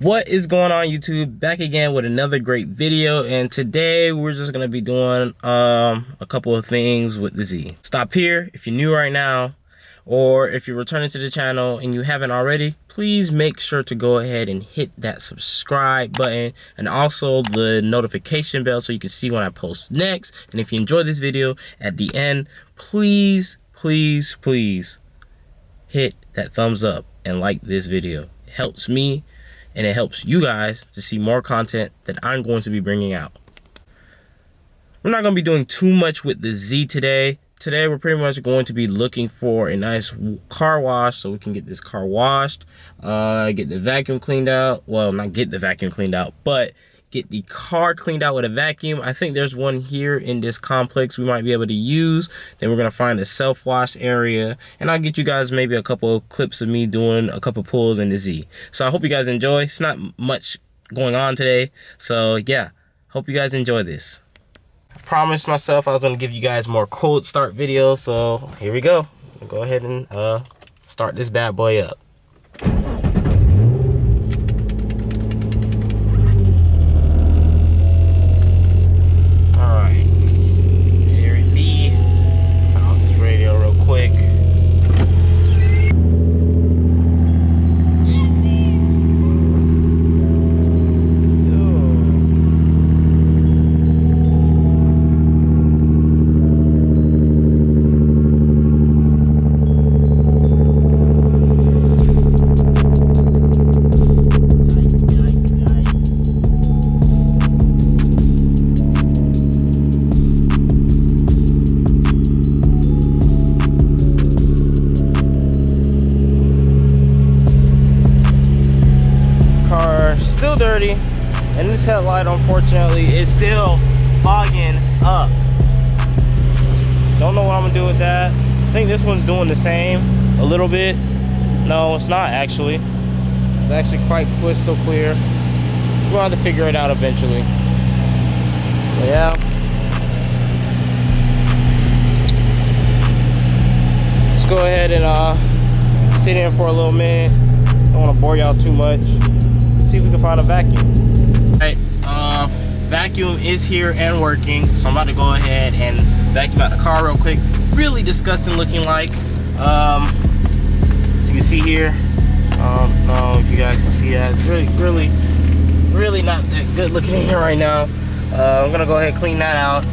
What is going on, YouTube? Back again with another great video, and today we're just gonna be doing a couple of things with the Z. Stop here if you're new right now, or if you're returning to the channel and you haven't already, please make sure to go ahead and hit that subscribe button and also the notification bell so you can see when I post next. And if you enjoyed this video, at the end, please hit that thumbs up and like this video. It helps me and it helps you guys to see more content that I'm going to be bringing out. We're not going to be doing too much with the Z today. Today we're pretty much going to be looking for a nice car wash so we can get this car washed, get the vacuum cleaned out. Well, not get the vacuum cleaned out, but get the car cleaned out with a vacuum. I think there's one here in this complex we might be able to use. Then we're gonna find a self-wash area, and I'll get you guys maybe a couple of clips of me doing a couple pulls in the Z. So I hope you guys enjoy. It's not much going on today, so yeah, hope you guys enjoy this. I promised myself I was gonna give you guys more cold start videos, so here we go. I'll go ahead and start this bad boy up. Still dirty, and this headlight unfortunately is still fogging up. Don't know what I'm gonna do with that. I think this one's doing the same a little bit. No, it's not actually. It's actually quite crystal clear. We'll have to figure it out eventually. But yeah. Let's go ahead and sit in for a little minute. Don't want to bore y'all too much. See if we can find a vacuum. Alright, vacuum is here and working, so I'm about to go ahead and vacuum out the car real quick. Really disgusting looking, like as you can see here. I don't know if you guys can see that. It's really not that good looking in here right now. I'm gonna go ahead and clean that out,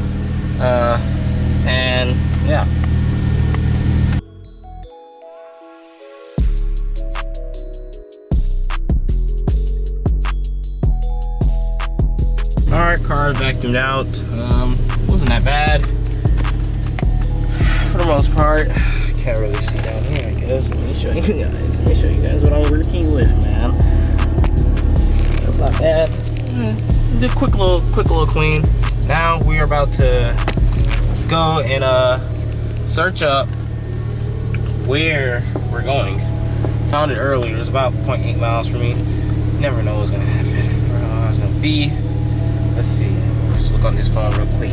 and yeah. Alright, car vacuumed out. Wasn't that bad for the most part. Can't really see down here, I guess. Let me show you guys what I'm working with, man. That's not bad. Did a quick little clean. Now we are about to go and search up where we're going. Found it earlier. It was about 0.8 miles from me. Never know what's gonna happen. Never know how it's gonna be. Let's see. Let's look on this phone real quick.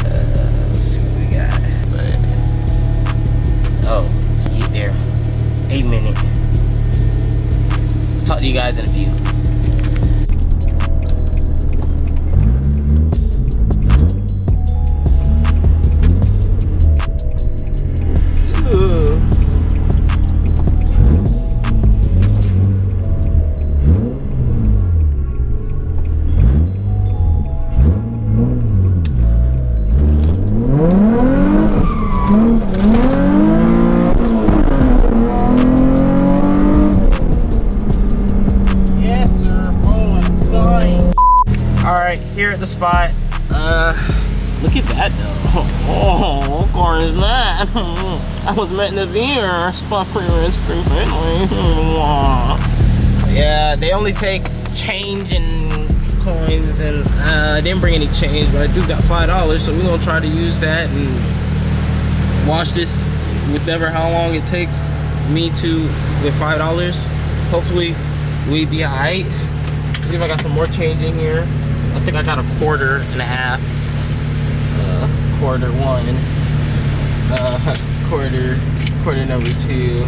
Let's see what we got. But get there. 8 minutes. Talk to you guys in a few. Here at the spot, look at that though. Oh, what car is that? I was meant to be here. Spot for your screen anyway. Yeah, they only take change and coins, and I didn't bring any change, but I do got $5, so we're gonna try to use that and wash this whatever how long it takes me to with $5. Hopefully we be alright. See if I got some more change in here. I think I got a quarter and a half. Quarter one. Quarter number two.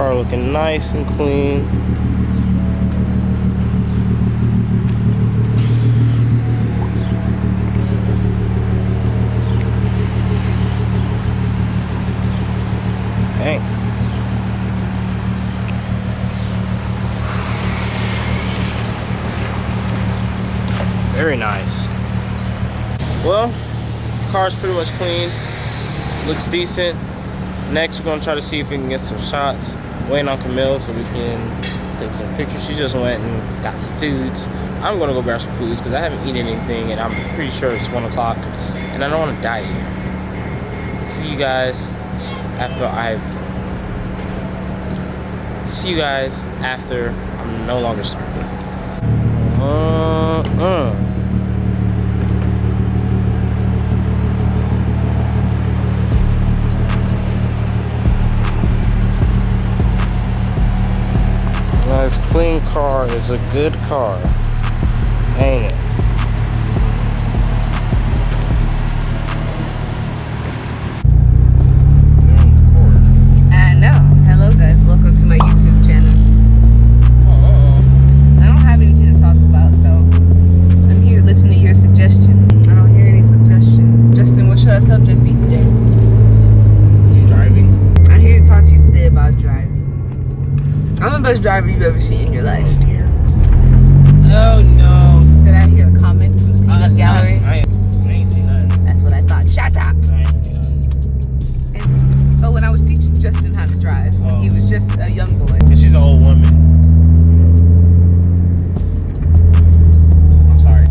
Car looking nice and clean. Dang. Very nice. Well, car's pretty much clean. Looks decent. Next, we're gonna try to see if we can get some shots. Waiting on Camille so we can take some pictures. She just went and got some foods. I'm gonna go grab some foods because I haven't eaten anything and I'm pretty sure it's 1 o'clock and I don't want to die here. See you guys after I'm no longer starving. Nice clean car is a good car, ain't it? I know. Hello guys, welcome to my YouTube channel. I don't have anything to talk about, so I'm here to listen to your suggestion. I don't hear any suggestions. Justin, what should our subject be today? Driving. I'm here to talk to you today about driving. I'm the best driver you've ever seen in your life. Oh no. Did I hear a comment from the peanut gallery? I ain't seen nothing. That's what I thought. Shut up! I ain't seen nothing. So when I was teaching Justin how to drive, he was just a young boy. And she's an old woman. I'm sorry.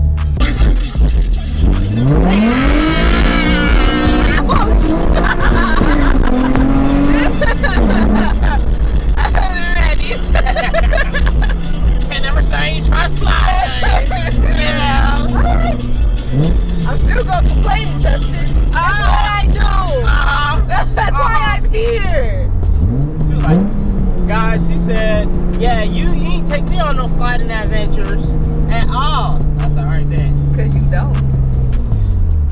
And never say you try to slide. Yeah. I'm still gonna complain, Justin. That's what I do. That's why I'm here. She was like, guys, she said, yeah, you ain't take me on no sliding adventures at all. I said, all right, bet. Cause you don't.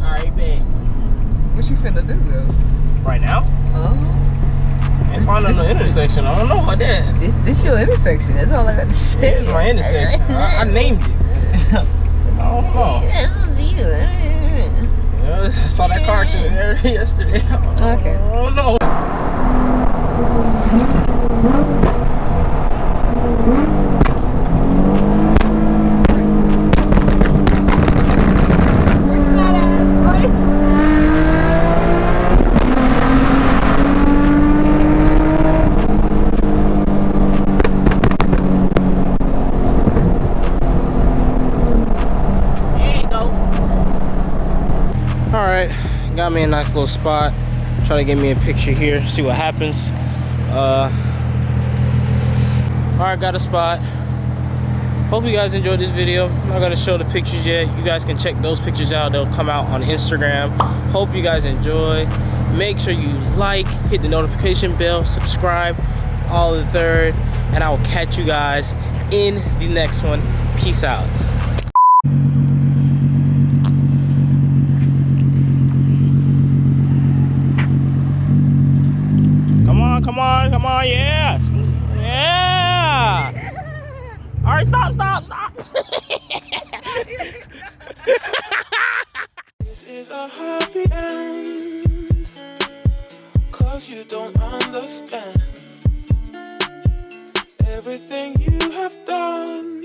All right, bet. What you finna do though? Right now? Oh. It's fine on the intersection. I don't know about that. This your intersection. That's all I got to say. It's my intersection. I named it. I don't know. This is you. Yeah, I saw that car accident there yesterday. Okay. I don't know. Alright, got me a nice little spot. Try to get me a picture here, see what happens. Alright, got a spot. Hope you guys enjoyed this video. I'm not gonna show the pictures yet. You guys can check those pictures out. They'll come out on Instagram. Hope you guys enjoy. Make sure you like, hit the notification bell, subscribe, all of the third, and I will catch you guys in the next one. Peace out. Come on, yes. Yeah. All right, stop. This is a happy end, 'cause you don't understand everything you have done.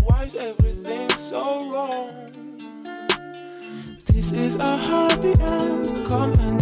Why is everything so wrong? This is a happy end, come and